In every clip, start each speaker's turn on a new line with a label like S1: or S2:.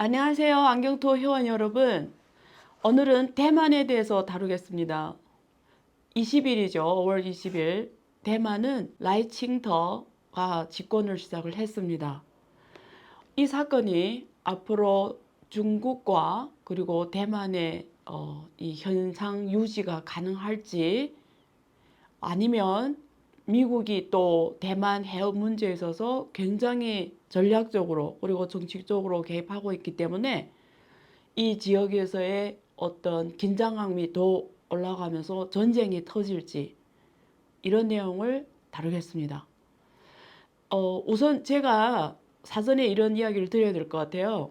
S1: 안녕하세요. 안경토 회원 여러분. 오늘은 대만에 대해서 다루겠습니다. 20일이죠. 5월 20일. 대만은 라이칭더가 집권을 시작을 했습니다. 이 사건이 앞으로 중국과 그리고 대만의 이 현상 유지가 가능할지 아니면 미국이 또 대만 해협 문제에 있어서 굉장히 전략적으로 그리고 정치적으로 개입하고 있기 때문에 이 지역에서의 어떤 긴장감이 더 올라가면서 전쟁이 터질지 이런 내용을 다루겠습니다. 우선 제가 사전에 이런 이야기를 드려야 될 것 같아요.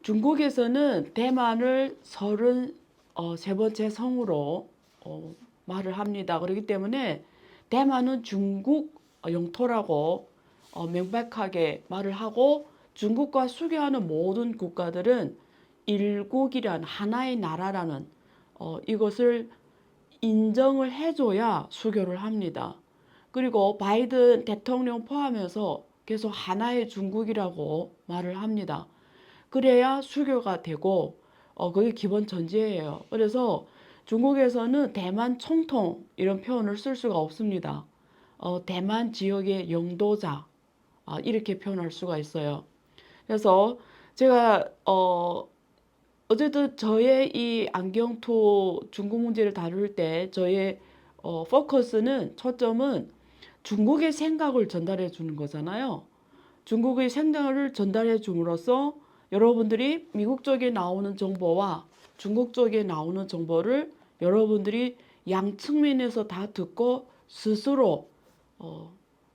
S1: 중국에서는 대만을 33번째 성으로 말을 합니다. 그렇기 때문에 대만은 중국 영토라고 명백하게 말을 하고 중국과 수교하는 모든 국가들은 일국이란 하나의 나라라는 이것을 인정을 해줘야 수교를 합니다. 그리고 바이든 대통령 포함해서 계속 하나의 중국이라고 말을 합니다. 그래야 수교가 되고 그게 기본 전제예요. 그래서 중국에서는 대만 총통 이런 표현을 쓸 수가 없습니다. 대만 지역의 영도자 이렇게 표현할 수가 있어요. 그래서 제가 어쨌든 저의 이 안경토 중국 문제를 다룰 때 저의 포커스는 초점은 중국의 생각을 전달해 주는 거잖아요. 중국의 생각을 전달해 줌으로써 여러분들이 미국 쪽에 나오는 정보와 중국 쪽에 나오는 정보를 여러분들이 양 측면에서 다 듣고 스스로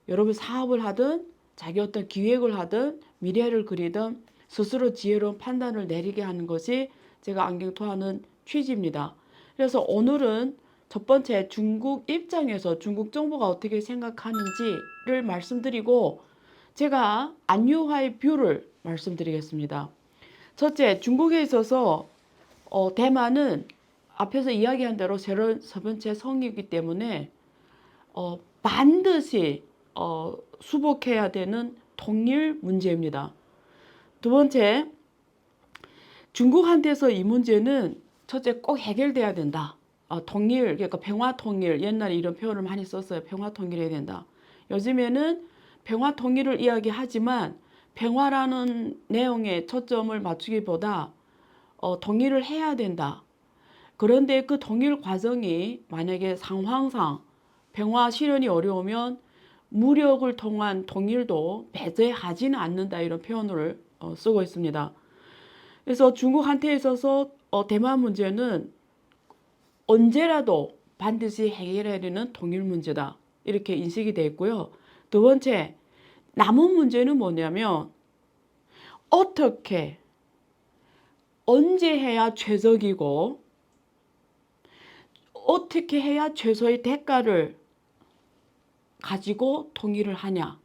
S1: 여러분 사업을 하든 자기 어떤 기획을 하든 미래를 그리든 스스로 지혜로운 판단을 내리게 하는 것이 제가 안경토하는 취지입니다. 그래서 오늘은 첫 번째 중국 입장에서 중국 정부가 어떻게 생각하는지를 말씀드리고 제가 안유화의 뷰를 말씀드리겠습니다. 첫째, 중국에 있어서 대만은 앞에서 이야기한 대로 세 번째 성이기 때문에 반드시 수복해야 되는 통일 문제입니다. 두 번째, 중국한테서 이 문제는 첫째 꼭 해결돼야 된다. 통일, 그러니까 평화 통일, 옛날에 이런 표현을 많이 썼어요. 평화 통일해야 된다. 요즘에는 평화 통일을 이야기하지만 평화라는 내용에 초점을 맞추기보다 통일을 해야 된다. 그런데 그 통일 과정이 만약에 상황상 평화 실현이 어려우면 무력을 통한 통일도 배제하지는 않는다 이런 표현을 쓰고 있습니다. 그래서 중국한테 있어서 대만 문제는 언제라도 반드시 해결해야 되는 통일 문제다 이렇게 인식이 되어 있고요. 두 번째, 남은 문제는 뭐냐면 어떻게 언제 해야 최적이고 어떻게 해야 최소의 대가를 가지고 통일을 하냐.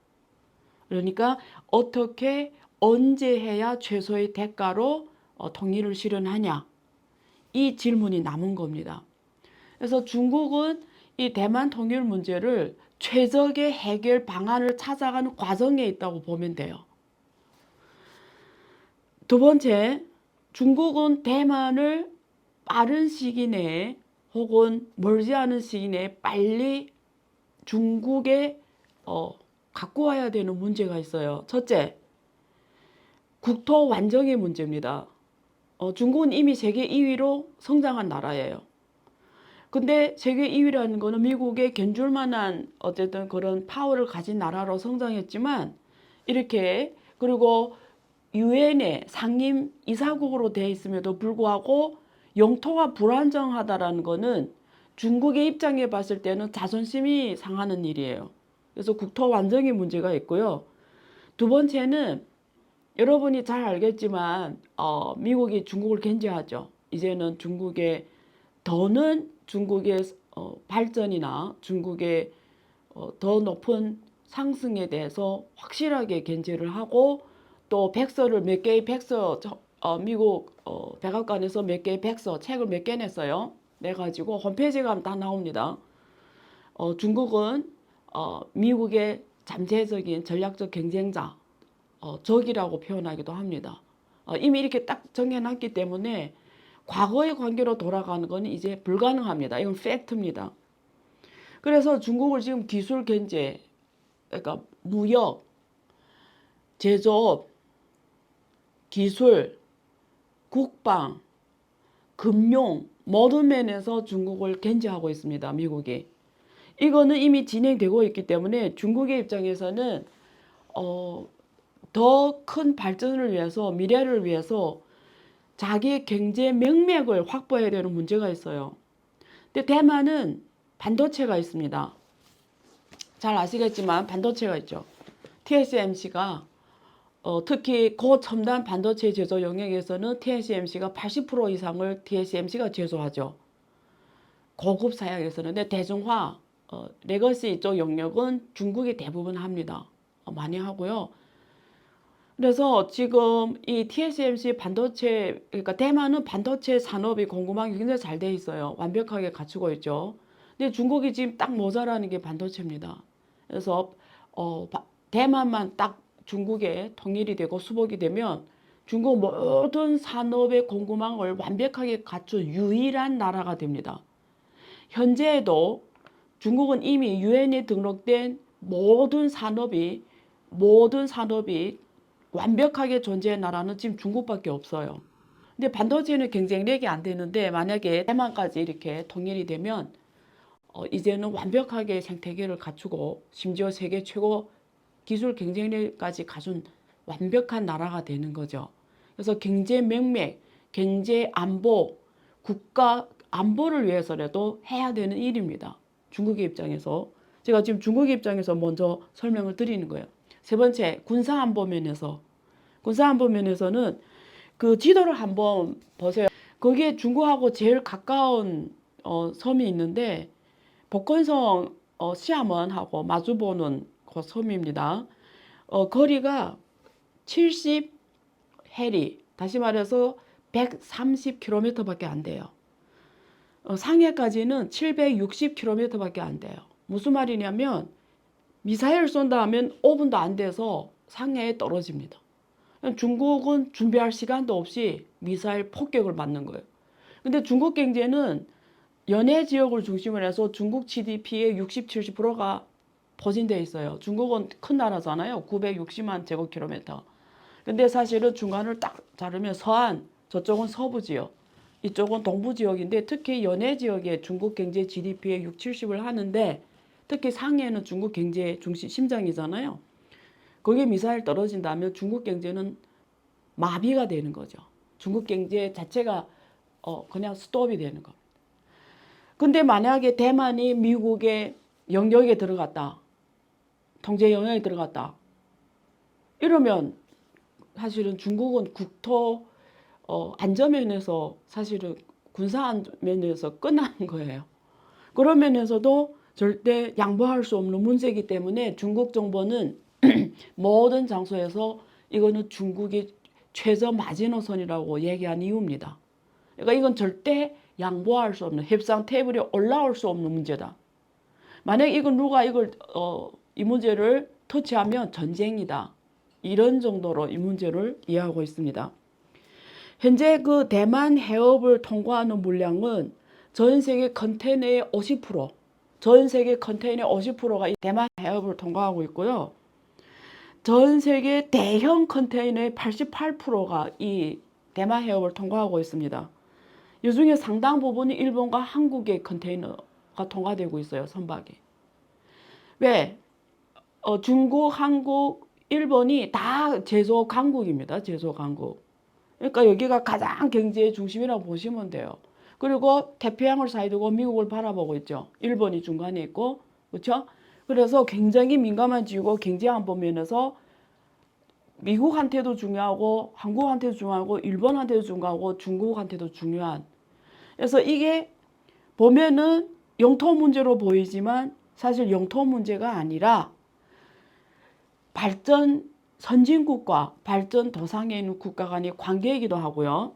S1: 그러니까 어떻게 언제 해야 최소의 대가로 통일을 실현하냐. 이 질문이 남은 겁니다. 그래서 중국은 이 대만 통일 문제를 최적의 해결 방안을 찾아가는 과정에 있다고 보면 돼요. 두 번째, 중국은 대만을 빠른 시기 내에 혹은 멀지 않은 시기 내에 빨리 중국에 갖고 와야 되는 문제가 있어요. 첫째, 국토 완정의 문제입니다. 중국은 이미 세계 2위로 성장한 나라예요. 근데 세계 2위라는 거는 미국에 견줄 만한 어쨌든 그런 파워를 가진 나라로 성장했지만 이렇게 그리고 유엔의 상임 이사국으로 되어 있음에도 불구하고 영토가 불안정하다라는 거는 중국의 입장에 봤을 때는 자존심이 상하는 일이에요. 그래서 국토 완정의 문제가 있고요. 두 번째는 여러분이 잘 알겠지만 미국이 중국을 견제하죠. 이제는 중국의 더는 중국의 발전이나 중국의 더 높은 상승에 대해서 확실하게 견제를 하고 또 백서를 몇 개의 백서 미국 백악관에서 몇 개의 백서 책을 몇 개 냈어요. 내가지고 홈페이지에 가면 다 나옵니다. 중국은 미국의 잠재적인 전략적 경쟁자 적이라고 표현하기도 합니다. 이미 이렇게 딱 정해놨기 때문에 과거의 관계로 돌아가는 건 이제 불가능합니다. 이건 팩트입니다. 그래서 중국을 지금 기술 견제, 그러니까 무역, 제조업, 기술, 국방, 금융 모든 면에서 중국을 견제하고 있습니다. 미국이. 이거는 이미 진행되고 있기 때문에 중국의 입장에서는 더 큰 발전을 위해서 미래를 위해서 자기의 경제 명맥을 확보해야 되는 문제가 있어요. 근데 대만은 반도체가 있습니다. 잘 아시겠지만 반도체가 있죠. TSMC가 특히 고첨단 반도체 제조 영역에서는 TSMC가 80% 이상을 TSMC가 제조하죠. 고급 사양에서는. 근데 대중화, 레거시 쪽 영역은 중국이 대부분 합니다. 많이 하고요. 그래서 지금 이 TSMC 반도체, 그러니까 대만은 반도체 산업이 공급망이 굉장히 잘 돼 있어요. 완벽하게 갖추고 있죠. 근데 중국이 지금 딱 모자라는 게 반도체입니다. 그래서 대만만 딱 중국에 통일이 되고 수복이 되면 중국 모든 산업의 공급망을 완벽하게 갖춘 유일한 나라가 됩니다. 현재에도 중국은 이미 유엔에 등록된 모든 산업이 완벽하게 존재한 나라는 지금 중국밖에 없어요. 근데 반도체는 경쟁력이 안 되는데 만약에 대만까지 이렇게 통일이 되면 이제는 완벽하게 생태계를 갖추고 심지어 세계 최고 기술 경쟁력까지 갖춘 완벽한 나라가 되는 거죠. 그래서 경제 명맥, 경제 안보, 국가 안보를 위해서라도 해야 되는 일입니다. 중국의 입장에서. 제가 지금 중국의 입장에서 먼저 설명을 드리는 거예요. 세 번째, 군사안보 면에서. 군사안보 면에서는 그 지도를 한번 보세요. 거기에 중국하고 제일 가까운 섬이 있는데 복건성 시아먼하고 마주보는 그 섬입니다. 거리가 70해리, 다시 말해서 130km밖에 안 돼요. 상해까지는 760km밖에 안 돼요. 무슨 말이냐면 미사일을 쏜다 하면 5분도 안 돼서 상해에 떨어집니다. 중국은 준비할 시간도 없이 미사일 폭격을 맞는 거예요. 근데 중국 경제는 연해 지역을 중심으로 해서 중국 GDP의 60, 70%가 포진되어 있어요. 중국은 큰 나라잖아요. 960만 제곱킬로미터. 근데 사실은 중간을 딱 자르면 서안, 저쪽은 서부 지역, 이쪽은 동부 지역인데 특히 연해 지역에 중국 경제 GDP의 6, 70을 하는데 특히 상해는 중국 경제 중심 심장이잖아요. 거기에 미사일 떨어진다면 중국 경제는 마비가 되는 거죠. 중국 경제 자체가 그냥 스톱이 되는 겁니다. 근데 만약에 대만이 미국의 영역에 들어갔다. 통제 영역에 들어갔다. 이러면 사실은 중국은 국토 안전면에서 사실은 군사 안면에서 끝나는 거예요. 그런 면에서도 절대 양보할 수 없는 문제이기 때문에 중국 정부는 모든 장소에서 이거는 중국이 최저 마지노선이라고 얘기한 이유입니다. 그러니까 이건 절대 양보할 수 없는 협상 테이블에 올라올 수 없는 문제다. 만약 이건 누가 이 문제를 터치하면 전쟁이다. 이런 정도로 이 문제를 이해하고 있습니다. 현재 그 대만 해협을 통과하는 물량은 전 세계 컨테이너의 50%, 전 세계 컨테이너의 50%가 이 대만 해협을 통과하고 있고요. 전 세계 대형 컨테이너의 88%가 이 대만 해협을 통과하고 있습니다. 이 중에 상당 부분이 일본과 한국의 컨테이너가 통과되고 있어요. 선박이. 왜? 중국, 한국, 일본이 다 제조 강국입니다. 제조 강국. 그러니까 여기가 가장 경제의 중심이라고 보시면 돼요. 그리고 태평양을 사이에 두고 미국을 바라보고 있죠. 일본이 중간에 있고, 그렇죠? 그래서 굉장히 민감한 지역이고 경제 안보 면에서 미국한테도 중요하고 한국한테도 중요하고 일본한테도 중요하고 중국한테도 중요한. 그래서 이게 보면은 영토 문제로 보이지만 사실 영토 문제가 아니라 발전 선진국과 발전 도상에 있는 국가 간의 관계이기도 하고요.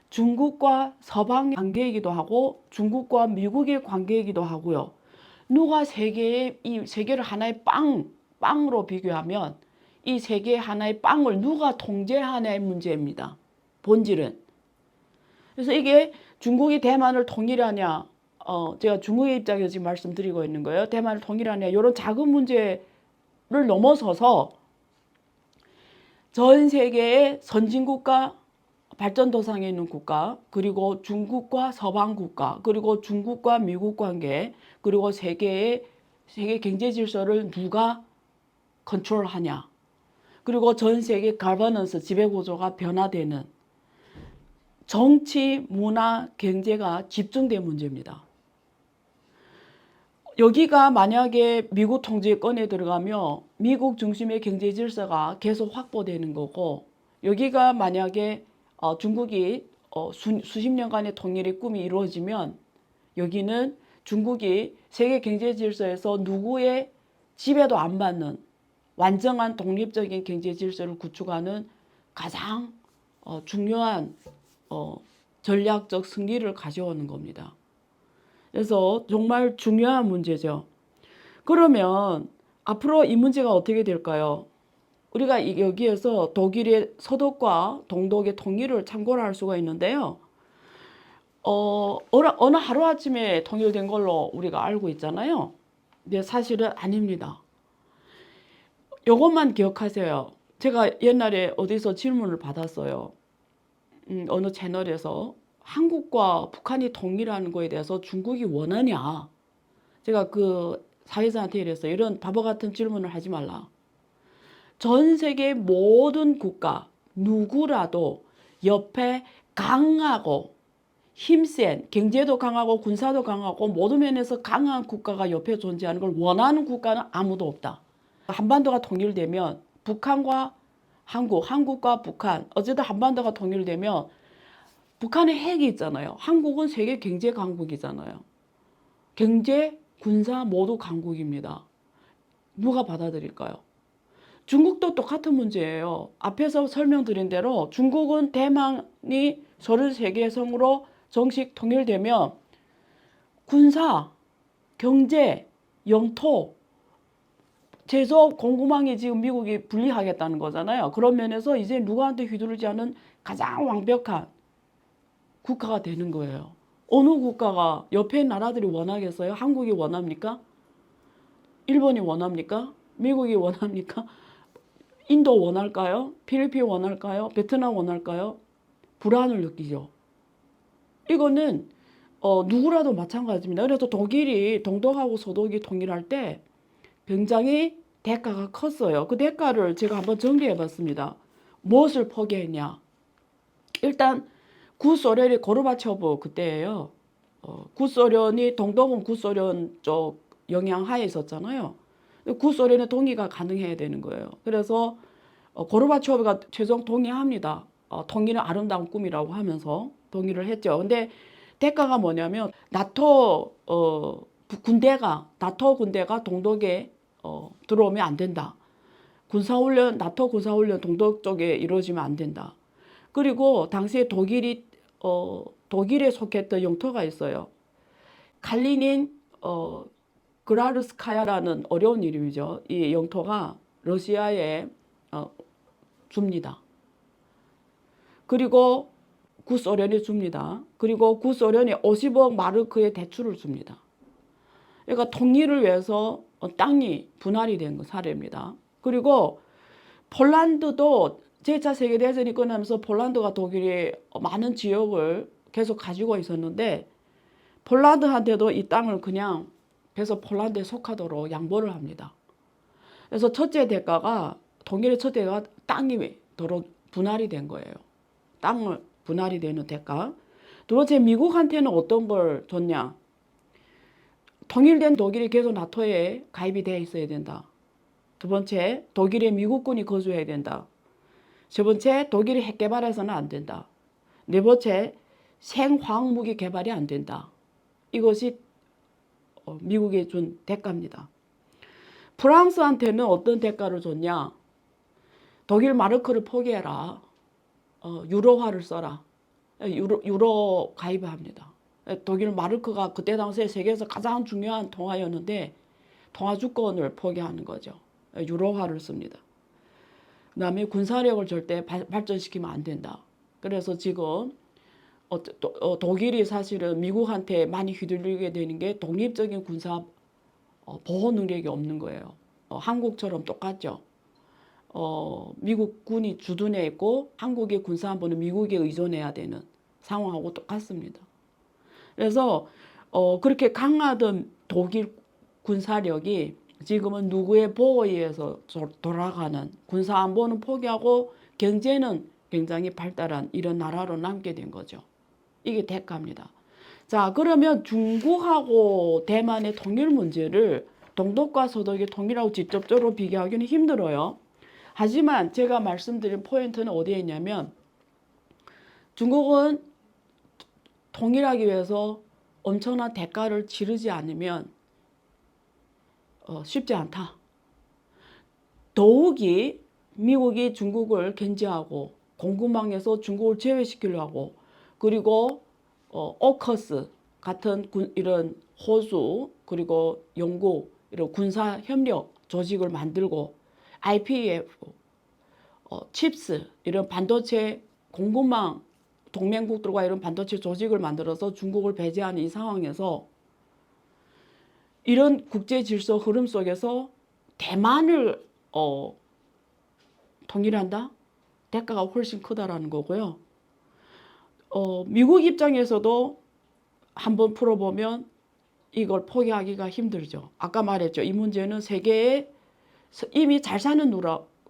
S1: 중국과 서방의 관계이기도 하고 중국과 미국의 관계이기도 하고요. 누가 이 세계를 하나의 빵으로 비교하면 이 세계 하나의 빵을 누가 통제하냐의 문제입니다. 본질은. 그래서 이게 중국이 대만을 통일하냐, 제가 중국의 입장에서 지금 말씀드리고 있는 거예요. 대만을 통일하냐, 이런 작은 문제를 넘어서서 전 세계의 선진국가, 발전도상에 있는 국가, 그리고 중국과 서방 국가, 그리고 중국과 미국 관계, 그리고 세계 경제 질서를 누가 컨트롤하냐, 그리고 전 세계 가버넌스 지배구조가 변화되는 정치, 문화, 경제가 집중된 문제입니다. 여기가 만약에 미국 통제권에 들어가면 미국 중심의 경제 질서가 계속 확보되는 거고, 여기가 만약에 중국이 수십 년간의 통일의 꿈이 이루어지면 여기는 중국이 세계 경제 질서에서 누구의 지배도 안 받는 완전한 독립적인 경제 질서를 구축하는 가장 중요한 전략적 승리를 가져오는 겁니다. 그래서 정말 중요한 문제죠. 그러면 앞으로 이 문제가 어떻게 될까요? 우리가 여기에서 독일의 서독과 동독의 통일을 참고를 할 수가 있는데요. 어느 하루아침에 통일된 걸로 우리가 알고 있잖아요. 근데 사실은 아닙니다. 이것만 기억하세요. 제가 옛날에 어디서 질문을 받았어요. 어느 채널에서 한국과 북한이 통일하는 거에 대해서 중국이 원하냐. 제가 그 사회자한테 이랬어요. 이런 바보 같은 질문을 하지 말라. 전 세계 모든 국가 누구라도 옆에 강하고 힘센, 경제도 강하고 군사도 강하고 모든 면에서 강한 국가가 옆에 존재하는 걸 원하는 국가는 아무도 없다. 한반도가 통일되면 북한과 한국, 한국과 북한, 어쨌든 한반도가 통일되면 북한의 핵이 있잖아요. 한국은 세계 경제 강국이잖아요. 경제, 군사 모두 강국입니다. 누가 받아들일까요? 중국도 똑같은 문제예요. 앞에서 설명드린 대로 중국은 대만이 33개 성으로 정식 통일되면 군사, 경제, 영토, 제조업 공급망이 지금 미국이 분리하겠다는 거잖아요. 그런 면에서 이제 누구한테 휘두르지 않은 가장 완벽한 국가가 되는 거예요. 어느 국가가 옆에 나라들이 원하겠어요? 한국이 원합니까? 일본이 원합니까? 미국이 원합니까? 인도 원할까요? 필리핀 원할까요? 베트남 원할까요? 불안을 느끼죠. 이거는 누구라도 마찬가지입니다. 그래서 독일이 동독하고 서독이 통일할 때 굉장히 대가가 컸어요. 그 대가를 제가 한번 정리해 봤습니다. 무엇을 포기했냐? 일단 구소련이 고르바초브 그때예요. 구소련이 동독은 구소련 쪽 영향 하에 있었잖아요. 구소련의 동의가 가능해야 되는 거예요. 그래서 고르바초브가 최종 동의합니다. 통일은 아름다운 꿈이라고 하면서 동의를 했죠. 근데 대가가 뭐냐면 나토 군대가 동독에 들어오면 안 된다. 군사훈련, 나토 군사훈련 동독 쪽에 이루어지면 안 된다. 그리고 당시에 독일에 속했던 영토가 있어요. 칼리닌 그라르스카야라는 어려운 이름이죠. 이 영토가 러시아에 줍니다. 그리고 구소련이 줍니다. 그리고 구소련이 50억 마르크의 대출을 줍니다. 그러니까 통일을 위해서 땅이 분할이 된 사례입니다. 그리고 폴란드도 제2차 세계대전이 끝나면서 폴란드가 독일이 많은 지역을 계속 가지고 있었는데 폴란드한테도 이 땅을 그냥 그래서 폴란드에 속하도록 양보를 합니다. 그래서 첫째 대가가 통일의 첫 대가가 땅이 도로 분할이 된 거예요. 땅을 분할이 되는 대가. 두 번째 미국한테는 어떤 걸 줬냐. 통일된 독일이 계속 나토에 가입이 되어 있어야 된다. 두 번째 독일에 미국군이 거주해야 된다. 세 번째 독일이 핵 개발해서는 안 된다. 네 번째 생화학무기 개발이 안 된다. 이것이 미국이 준 대가입니다. 프랑스한테는 어떤 대가를 줬냐. 독일 마르크를 포기해라. 유로화를 써라. 유로 가입을 합니다. 독일 마르크가 그때 당시에 세계에서 가장 중요한 통화였는데 통화 주권을 포기하는 거죠. 유로화를 씁니다. 그 다음에 군사력을 절대 발전시키면 안 된다. 그래서 지금 독일이 사실은 미국한테 많이 휘둘리게 되는 게 독립적인 군사 보호 능력이 없는 거예요. 한국처럼 똑같죠. 미국 군이 주둔해 있고 한국의 군사안보는 미국에 의존해야 되는 상황하고 똑같습니다. 그래서 그렇게 강하던 독일 군사력이 지금은 누구의 보호에 의해서 돌아가는, 군사안보는 포기하고 경제는 굉장히 발달한 이런 나라로 남게 된 거죠. 이게 대가입니다. 자, 그러면 중국하고 대만의 통일 문제를 동독과 서독의 통일하고 직접적으로 비교하기는 힘들어요. 하지만 제가 말씀드린 포인트는 어디에 있냐면, 중국은 통일하기 위해서 엄청난 대가를 치르지 않으면 쉽지 않다. 더욱이 미국이 중국을 견제하고 공급망에서 중국을 제외시키려고, 그리고 오커스 같은 이런 호주 그리고 영국 이런 군사 협력 조직을 만들고, IPEF, 칩스 이런 반도체 공급망 동맹국들과 이런 반도체 조직을 만들어서 중국을 배제하는 이 상황에서, 이런 국제 질서 흐름 속에서 대만을 통일한다? 대가가 훨씬 크다라는 거고요. 미국 입장에서도 한번 풀어보면 이걸 포기하기가 힘들죠. 아까 말했죠. 이 문제는 세계에 이미 잘 사는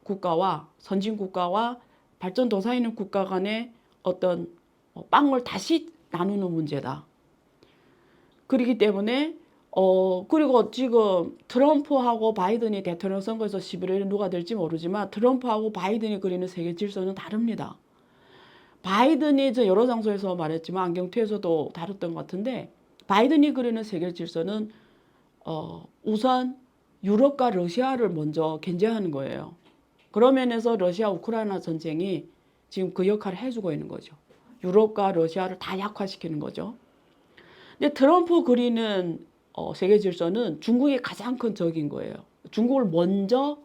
S1: 국가와 선진 국가와 발전도상에 있는 국가 간의 어떤 빵을 다시 나누는 문제다. 그렇기 때문에 그리고 지금 트럼프하고 바이든이 대통령 선거에서 11월에 누가 될지 모르지만 트럼프하고 바이든이 그리는 세계 질서는 다릅니다. 바이든이 저 여러 장소에서 말했지만 안경투에서도 다뤘던 것 같은데, 바이든이 그리는 세계 질서는 우선 유럽과 러시아를 먼저 견제하는 거예요. 그런 면에서 러시아 우크라이나 전쟁이 지금 그 역할을 해주고 있는 거죠. 유럽과 러시아를 다 약화시키는 거죠. 근데 트럼프 그리는 세계 질서는 중국이 가장 큰 적인 거예요. 중국을 먼저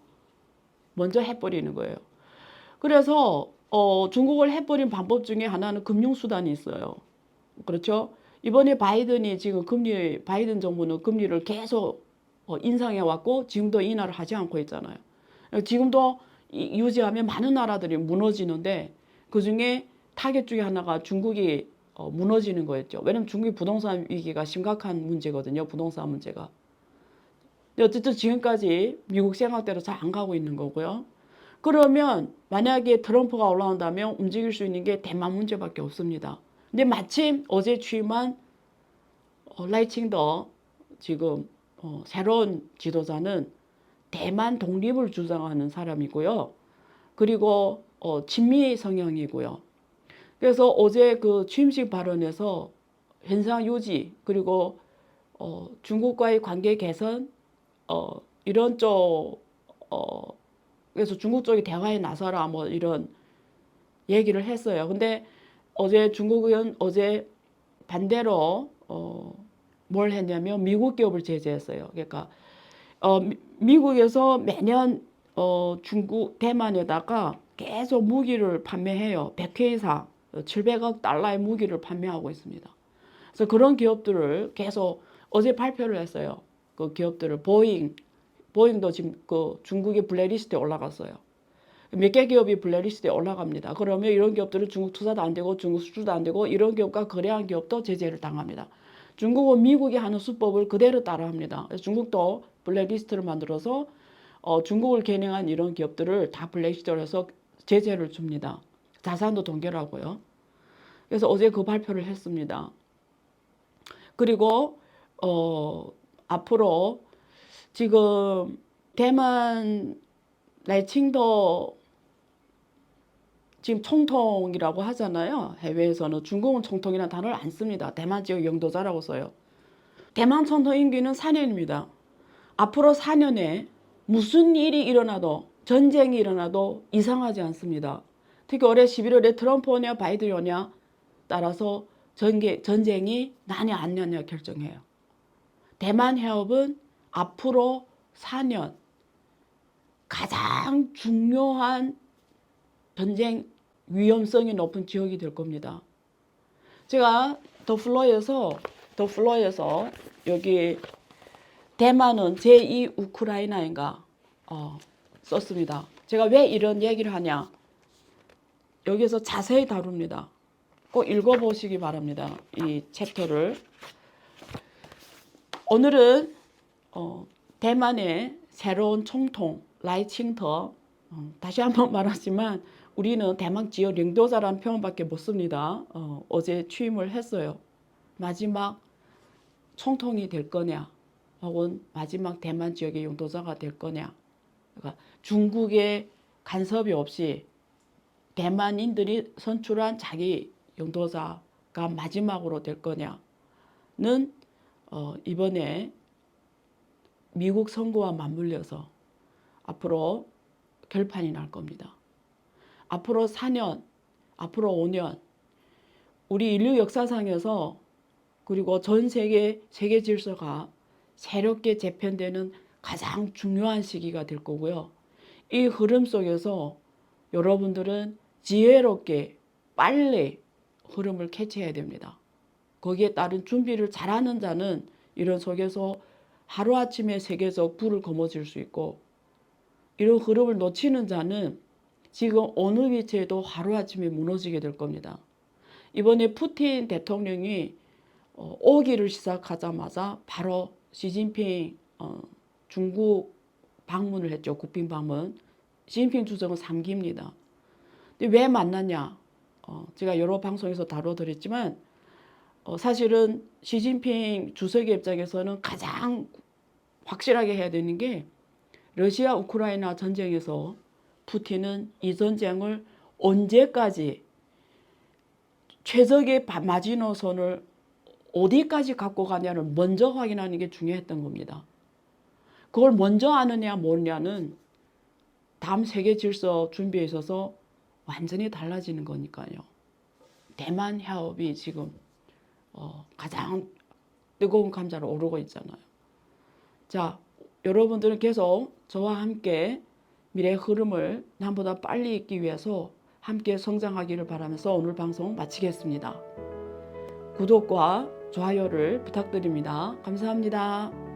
S1: 해버리는 거예요. 그래서 중국을 해버린 방법 중에 하나는 금융수단이 있어요. 그렇죠? 이번에 바이든 정부는 금리를 계속 인상해 왔고 지금도 인하를 하지 않고 있잖아요. 지금도 유지하면 많은 나라들이 무너지는데, 그중에 타겟 중에 하나가 중국이 무너지는 거였죠. 왜냐면 중국이 부동산 위기가 심각한 문제거든요. 부동산 문제가. 근데 어쨌든 지금까지 미국 생각대로 잘 안 가고 있는 거고요. 그러면 만약에 트럼프가 올라온다면 움직일 수 있는 게 대만 문제밖에 없습니다. 근데 마침 어제 취임한 라이칭더 지금 새로운 지도자는 대만 독립을 주장하는 사람이고요. 그리고 친미 성향이고요. 그래서 어제 그 취임식 발언에서 현상 유지, 그리고 중국과의 관계 개선, 이런 쪽 그래서 중국 쪽이 대화에 나서라 뭐 이런 얘기를 했어요. 근데 중국은 어제 반대로 뭘 했냐면 미국 기업을 제재했어요. 그러니까 미국에서 매년 대만에다가 계속 무기를 판매해요. 100회 이상 700억 달러의 무기를 판매하고 있습니다. 그래서 그런 기업들을 계속 어제 발표를 했어요. 그 기업들을 보잉도 지금 그 중국의 블랙리스트에 올라갔어요. 몇 개 기업이 블랙리스트에 올라갑니다. 그러면 이런 기업들은 중국 투자도 안 되고 중국 수출도 안 되고 이런 기업과 거래한 기업도 제재를 당합니다. 중국은 미국이 하는 수법을 그대로 따라합니다. 그래서 중국도 블랙리스트를 만들어서 중국을 겨냥한 이런 기업들을 다 블랙리스트로 해서 제재를 줍니다. 자산도 동결하고요. 그래서 어제 그 발표를 했습니다. 그리고 앞으로 지금 대만 라이칭더 지금 총통이라고 하잖아요. 해외에서는 중국은 총통이라는 단어를 안 씁니다. 대만 지역 영도자라고 써요. 대만 총통 임기는 4년입니다. 앞으로 4년에 무슨 일이 일어나도, 전쟁이 일어나도 이상하지 않습니다. 특히 올해 11월에 트럼프 오냐 바이든 오냐 따라서 전쟁이 나냐 안 나냐 결정해요. 대만 해협은 앞으로 4년 가장 중요한 전쟁 위험성이 높은 지역이 될 겁니다. 제가 더 플로에서 여기 대만은 제2 우크라이나인가 썼습니다. 제가 왜 이런 얘기를 하냐? 여기서 자세히 다룹니다. 꼭 읽어보시기 바랍니다. 이 챕터를. 오늘은 대만의 새로운 총통 라이칭터, 다시 한번 말하지만 우리는 대만 지역領導자라는 표현밖에 못 씁니다. 어제 취임을 했어요. 마지막 총통이 될 거냐, 혹은 마지막 대만 지역의 영도자가 될 거냐. 그러니까 중국의 간섭이 없이 대만인들이 선출한 자기 영도자가 마지막으로 될 거냐는 이번에 미국 선거와 맞물려서 앞으로 결판이 날 겁니다. 앞으로 4년, 앞으로 5년 우리 인류 역사상에서 그리고 전 세계 질서가 새롭게 재편되는 가장 중요한 시기가 될 거고요. 이 흐름 속에서 여러분들은 지혜롭게 빨리 흐름을 캐치해야 됩니다. 거기에 따른 준비를 잘하는 자는 이런 속에서 하루아침에 세계적 불을 거머쥘 수 있고, 이런 흐름을 놓치는 자는 지금 어느 위치에도 하루아침에 무너지게 될 겁니다. 이번에 푸틴 대통령이 오기를 시작하자마자 바로 시진핑 중국 방문을 했죠. 국빈 방문. 시진핑 주석은 3기입니다. 근데 왜 만났냐? 제가 여러 방송에서 다뤄드렸지만 사실은 시진핑 주석의 입장에서는 가장 확실하게 해야 되는 게, 러시아 우크라이나 전쟁에서 푸틴은 이 전쟁을 언제까지 최적의 마지노선을 어디까지 갖고 가냐를 먼저 확인하는 게 중요했던 겁니다. 그걸 먼저 아느냐 모르냐는 다음 세계 질서 준비에 있어서 완전히 달라지는 거니까요. 대만 해협이 지금 가장 뜨거운 감자로 오르고 있잖아요. 자, 여러분들은 계속 저와 함께 미래의 흐름을 남보다 빨리 읽기 위해서 함께 성장하기를 바라면서 오늘 방송 마치겠습니다. 구독과 좋아요를 부탁드립니다. 감사합니다.